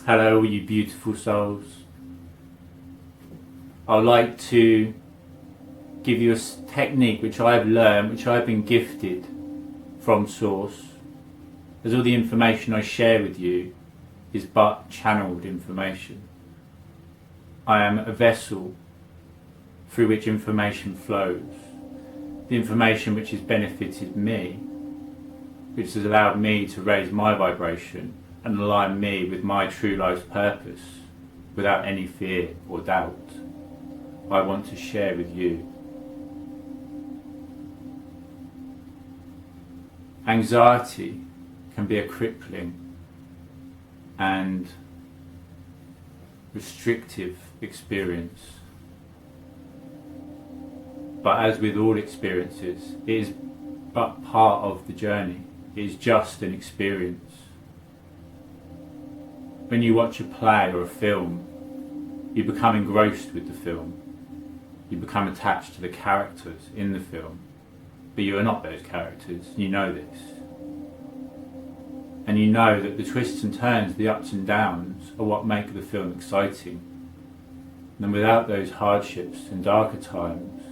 Hello, all you beautiful souls. I'd like to give you a technique which I've learned, which I've been gifted from Source, as all the information I share with you is but channeled information. I am a vessel through which information flows. The information which has benefited me, which has allowed me to raise my vibration and align me with my true life's purpose without any fear or doubt, I want to share with you. Anxiety can be a crippling and restrictive experience. But as with all experiences, it is but part of the journey. It is just an experience. When you watch a play or a film, you become engrossed with the film. You become attached to the characters in the film. But you are not those characters. You know this. And you know that the twists and turns, the ups and downs, are what make the film exciting. And without those hardships and darker times,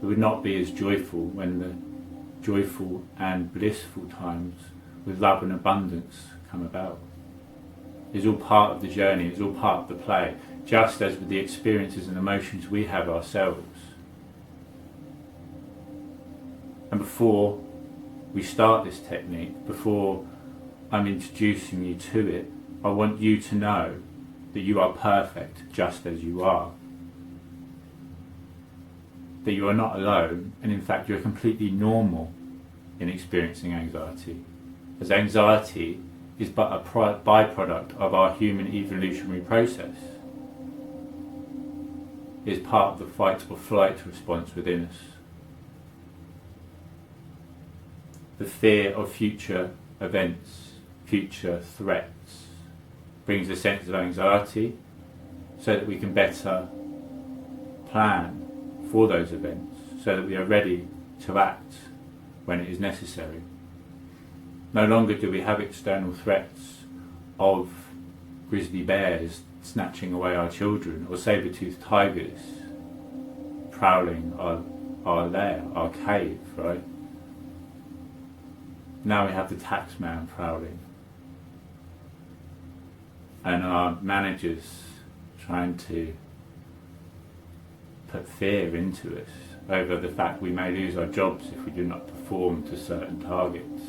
it would not be as joyful when the joyful and blissful times with love and abundance come about. It's all part of the journey, it's all part of the play, just as with the experiences and emotions we have ourselves. And before we start this technique, before I'm introducing you to it, I want you to know that you are perfect just as you are. That you are not alone, and in fact you're completely normal in experiencing anxiety, as anxiety is but a byproduct of our human evolutionary process. It is part of the fight or flight response within us. The fear of future events, future threats, brings a sense of anxiety so that we can better plan for those events, so that we are ready to act when it is necessary. No longer do we have external threats of grizzly bears snatching away our children or saber-toothed tigers prowling our lair, our cave, right? Now we have the tax man prowling and our managers trying to put fear into us over the fact we may lose our jobs if we do not perform to certain targets,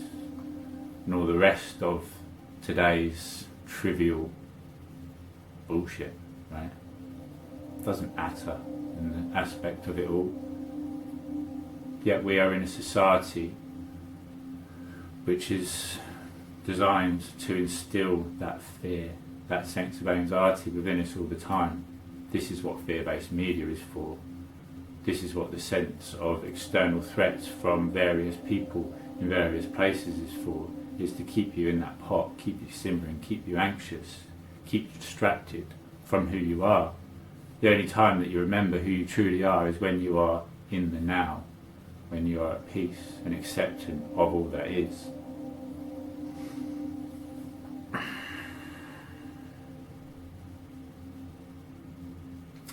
and all the rest of today's trivial bullshit, right? Doesn't matter in the aspect of it all. Yet we are in a society which is designed to instill that fear, that sense of anxiety within us all the time. This is what fear-based media is for. This is what the sense of external threats from various people in various places is for, is to keep you in that pot, keep you simmering, keep you anxious, keep you distracted from who you are. The only time that you remember who you truly are is when you are in the now, when you are at peace and accepting of all that is.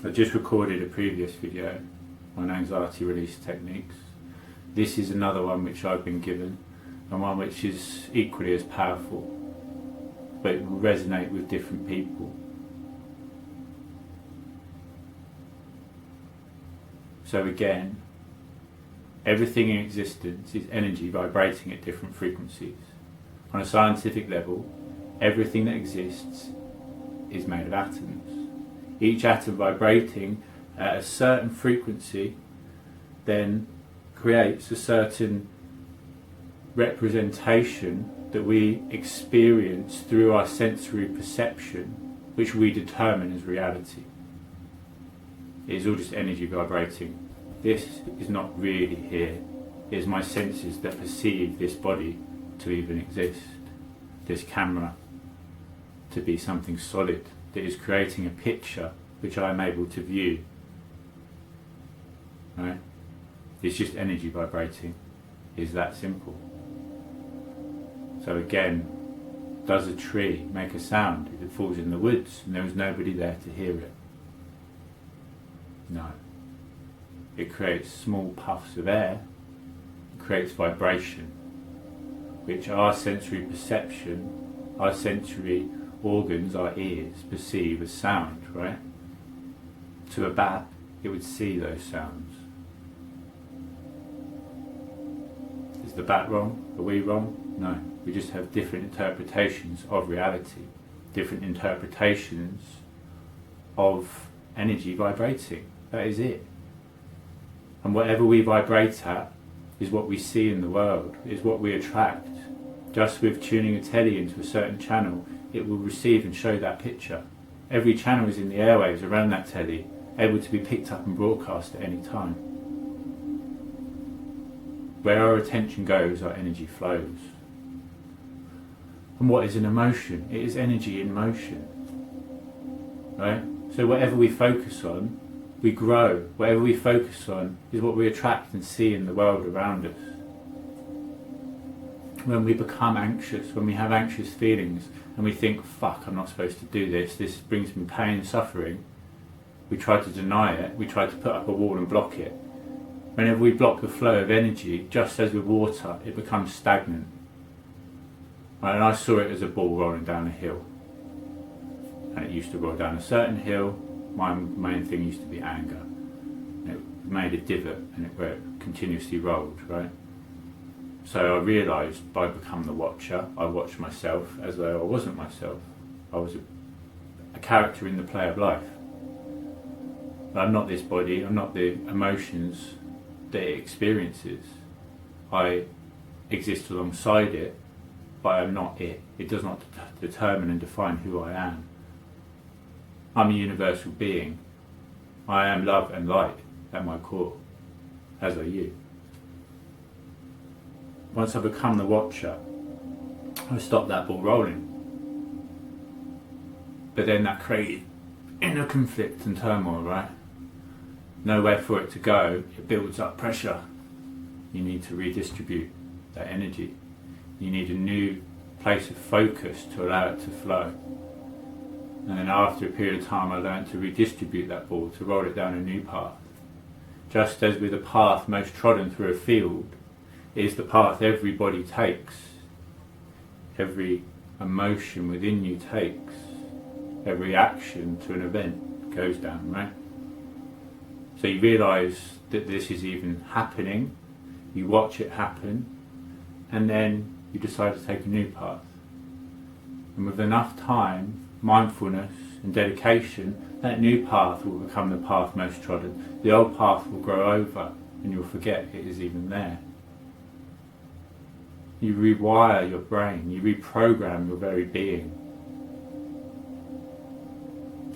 I just recorded a previous video on anxiety release techniques. This is another one which I've been given, and one which is equally as powerful, but it will resonate with different people. So again, everything in existence is energy vibrating at different frequencies. On a scientific level, everything that exists is made of atoms. Each atom vibrating at a certain frequency then creates a certain representation that we experience through our sensory perception, which we determine as reality. It is all just energy vibrating. This is not really here. It is my senses that perceive this body to even exist, this camera to be something solid that is creating a picture which I am able to view. Right? It's just energy vibrating. It's that simple. So again, Does a tree make a sound if it falls in the woods and there is nobody there to hear it? No. It creates small puffs of air, it creates vibration, which our sensory perception, our sensory organs, our ears, perceive as sound, right? To a bat, it would see those sounds. Is the bat wrong? Are we wrong? No. We just have different interpretations of reality, different interpretations of energy vibrating. That is it. And whatever we vibrate at is what we see in the world, is what we attract. Just with tuning a telly into a certain channel, it will receive and show that picture. Every channel is in the airwaves around that telly, able to be picked up and broadcast at any time. Where our attention goes, our energy flows. And what is an emotion? It is energy in motion. Right? So whatever we focus on, we grow. Whatever we focus on is what we attract and see in the world around us. When we become anxious, when we have anxious feelings and we think, fuck, I'm not supposed to do this, this brings me pain and suffering, we try to deny it, we try to put up a wall and block it. Whenever we block the flow of energy, just as with water, it becomes stagnant. Right, and I saw it as a ball rolling down a hill. And it used to roll down a certain hill. My main thing used to be anger. And it made a divot and where it continuously rolled, right? So I realised by becoming the watcher, I watched myself as though I wasn't myself. I was a character in the play of life. But I'm not this body, I'm not the emotions that it experiences. I exist alongside it, but I'm not it. It does not determine and define who I am. I'm a universal being. I am love and light at my core, as are you. Once I become the watcher, I stop that ball rolling. But then that created inner conflict and turmoil, right? Nowhere for it to go, it builds up pressure. You need to redistribute that energy. You need a new place of focus to allow it to flow. And then after a period of time I learned to redistribute that ball, to roll it down a new path. Just as with a path most trodden through a field, it is the path everybody takes. Every emotion within you takes. Every action to an event goes down, right? So you realise that this is even happening, you watch it happen, and then you decide to take a new path. And with enough time, mindfulness and dedication, that new path will become the path most trodden. The old path will grow over and you'll forget it is even there. You rewire your brain, you reprogram your very being.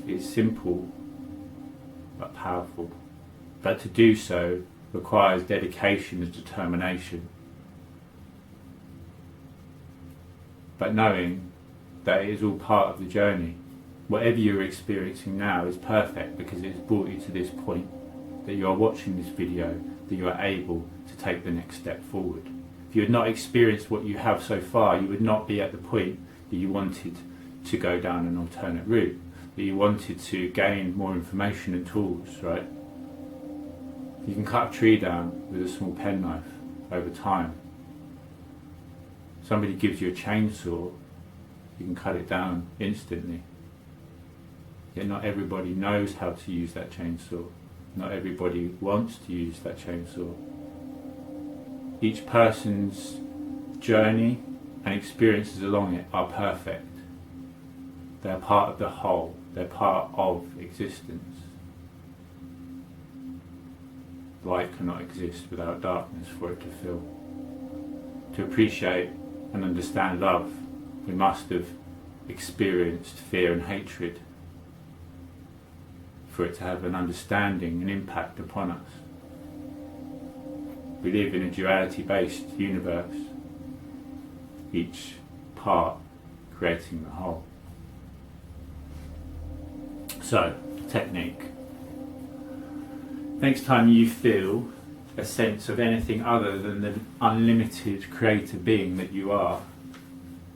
It's simple but powerful. But to do so requires dedication and determination. But knowing that it is all part of the journey. Whatever you're experiencing now is perfect because it's brought you to this point, that you are watching this video, that you are able to take the next step forward. If you had not experienced what you have so far, you would not be at the point that you wanted to go down an alternate route, that you wanted to gain more information and tools, right? You can cut a tree down with a small penknife over time. Somebody gives you a chainsaw, you can cut it down instantly. Yet not everybody knows how to use that chainsaw. Not everybody wants to use that chainsaw. Each person's journey and experiences along it are perfect. They're part of the whole. They're part of existence. Light cannot exist without darkness for it to fill. To appreciate and understand love, we must have experienced fear and hatred for it to have an understanding and impact upon us. We live in a duality-based universe, each part creating the whole. So, technique. Next time you feel a sense of anything other than the unlimited creator being that you are,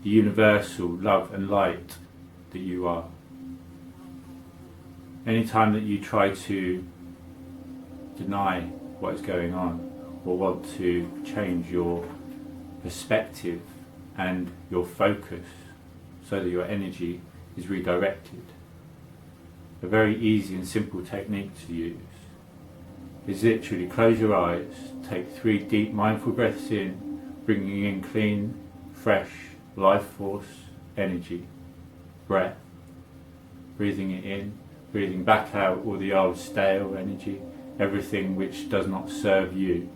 the universal love and light that you are. Anytime that you try to deny what is going on or want to change your perspective and your focus so that your energy is redirected, a very easy and simple technique to use is literally close your eyes, take 3 deep mindful breaths in, bringing in clean, fresh, life force, energy, breath, breathing it in, breathing back out all the old stale energy, everything which does not serve you,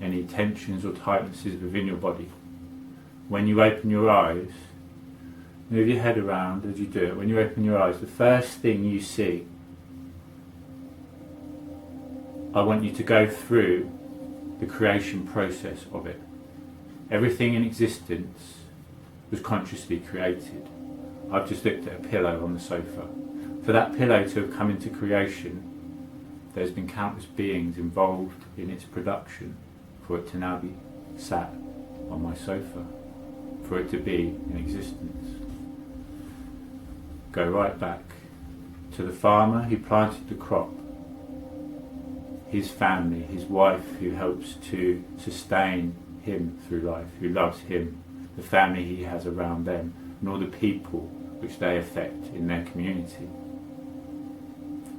any tensions or tightnesses within your body. When you open your eyes, move your head around as you do it. When you open your eyes, the first thing you see, I want you to go through the creation process of it. Everything in existence was consciously created. I've just looked at a pillow on the sofa. For that pillow to have come into creation, there's been countless beings involved in its production for it to now be sat on my sofa, for it to be in existence. Go right back to the farmer who planted the crop, his family, his wife who helps to sustain him through life, who loves him, the family he has around them, and all the people which they affect in their community.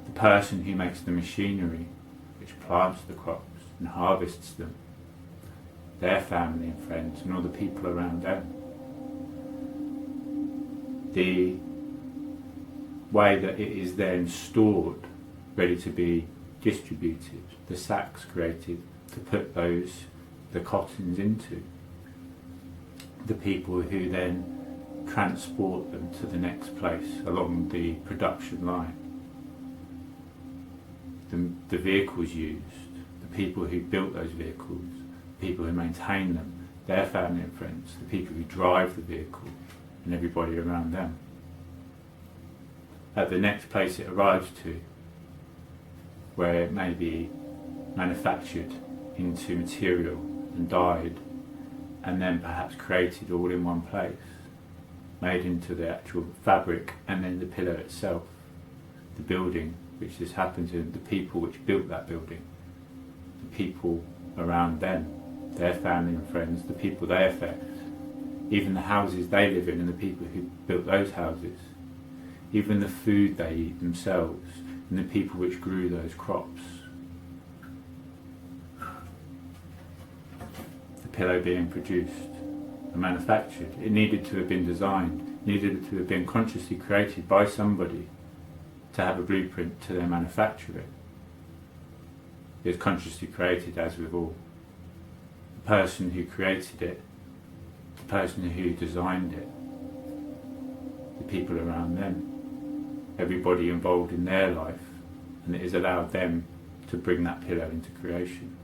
The person who makes the machinery which plants the crops and harvests them, their family and friends, and all the people around them. The way that it is then stored, ready to be distributed, the sacks created to put the cottons into, the people who then transport them to the next place along the production line, the vehicles used, the people who built those vehicles, the people who maintain them, their family and friends, the people who drive the vehicle, and everybody around them. At the next place it arrives to, where it may be manufactured into material and dyed, and then perhaps created all in one place, made into the actual fabric, and then the pillow itself, the building which this happens in, the people which built that building, the people around them, their family and friends, the people they affect, even the houses they live in and the people who built those houses, even the food they eat themselves and the people which grew those crops. The pillow being produced and manufactured, it needed to have been designed, needed to have been consciously created by somebody to have a blueprint to then manufacture it. It was consciously created, as with all. The person who created it, the person who designed it, the people around them, everybody involved in their life, and it has allowed them to bring that pillow into creation.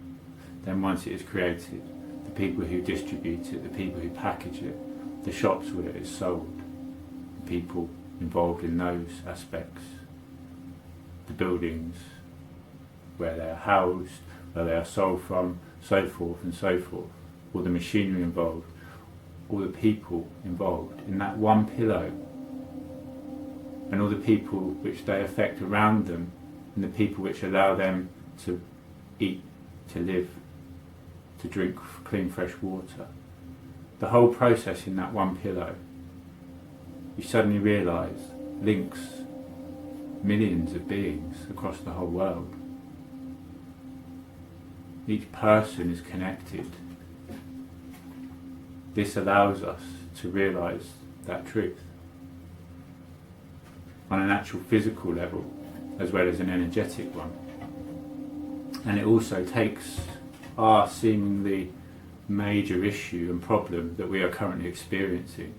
Then once it is created, the people who distribute it, the people who package it, the shops where it is sold, the people involved in those aspects, the buildings where they are housed, where they are sold from, so forth and so forth, all the machinery involved, all the people involved in that one pillow, and all the people which they affect around them, and the people which allow them to eat, to live, to drink clean fresh water. The whole process in that one pillow, you suddenly realise, links millions of beings across the whole world. Each person is connected. This allows us to realise that truth on an actual physical level as well as an energetic one. And it also takes our seemingly major issue and problem that we are currently experiencing,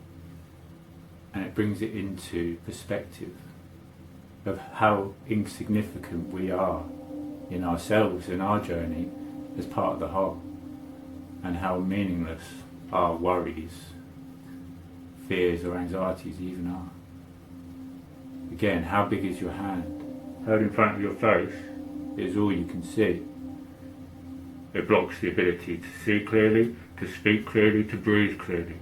and it brings it into perspective of how insignificant we are in ourselves, in our journey as part of the whole, and how meaningless our worries, fears or anxieties even are. Again, how big is your hand? Held in front of your face is all you can see. It blocks the ability to see clearly, to speak clearly, to breathe clearly.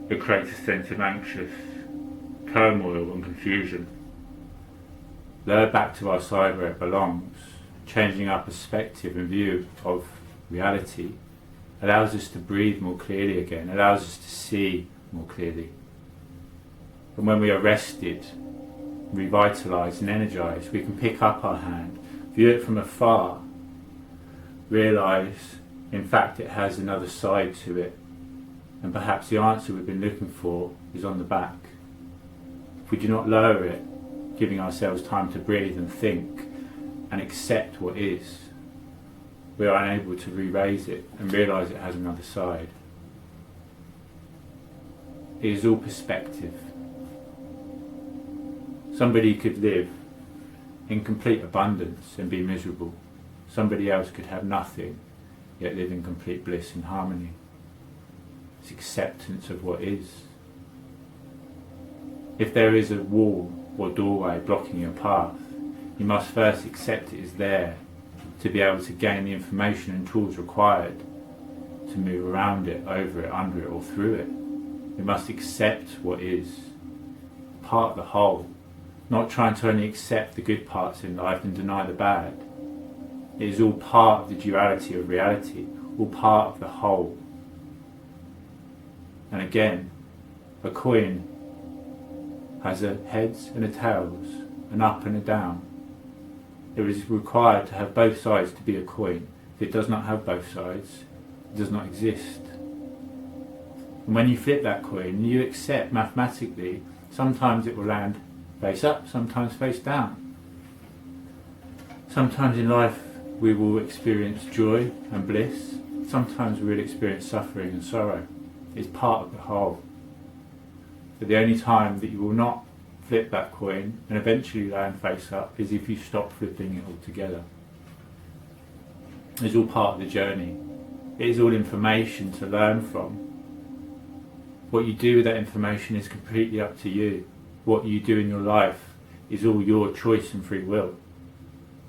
It creates a sense of anxious turmoil and confusion. Lower back to our side where it belongs, changing our perspective and view of reality allows us to breathe more clearly again, allows us to see more clearly. And when we are rested, revitalised and energised, we can pick up our hand, view it from afar, realise in fact it has another side to it, and perhaps the answer we've been looking for is on the back. If we do not lower it, giving ourselves time to breathe and think and accept what is, we are unable to re-raise it and realise it has another side. It is all perspective. Somebody could live in complete abundance and be miserable. Somebody else could have nothing, yet live in complete bliss and harmony. It's acceptance of what is. If there is a wall or doorway blocking your path, you must first accept it is there to be able to gain the information and tools required to move around it, over it, under it or through it. You must accept what is, part of the whole, not trying to only accept the good parts in life and deny the bad. It is all part of the duality of reality, all part of the whole. And again, a coin has a heads and a tails, an up and a down. It is required to have both sides to be a coin. If it does not have both sides, it does not exist. And when you flip that coin, you accept mathematically, sometimes it will land face up, sometimes face down. Sometimes in life we will experience joy and bliss, sometimes we will experience suffering and sorrow. It's part of the whole. But the only time that you will not flip that coin and eventually land face up is if you stop flipping it altogether. It's all part of the journey. It is all information to learn from. What you do with that information is completely up to you. What you do in your life is all your choice and free will.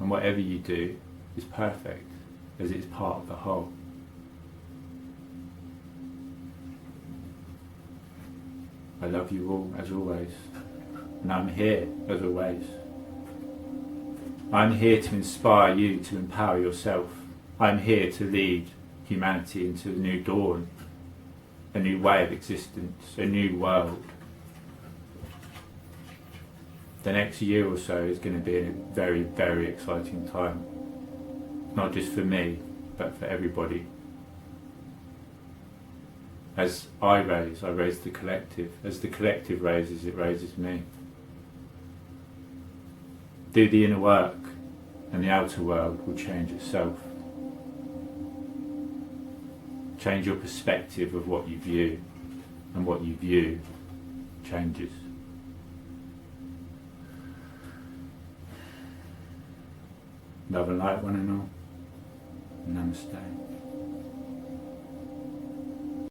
And whatever you do is perfect, as it is part of the whole. I love you all, as always. And I'm here, as always. I'm here to inspire you to empower yourself. I'm here to lead humanity into a new dawn, a new way of existence, a new world. The next year or so is going to be a very, very exciting time. Not just for me, but for everybody. As I raise the collective. As the collective raises, it raises me. Do the inner work, and the outer world will change itself. Change your perspective of what you view, and what you view changes. Love and light, one and all. Namaste.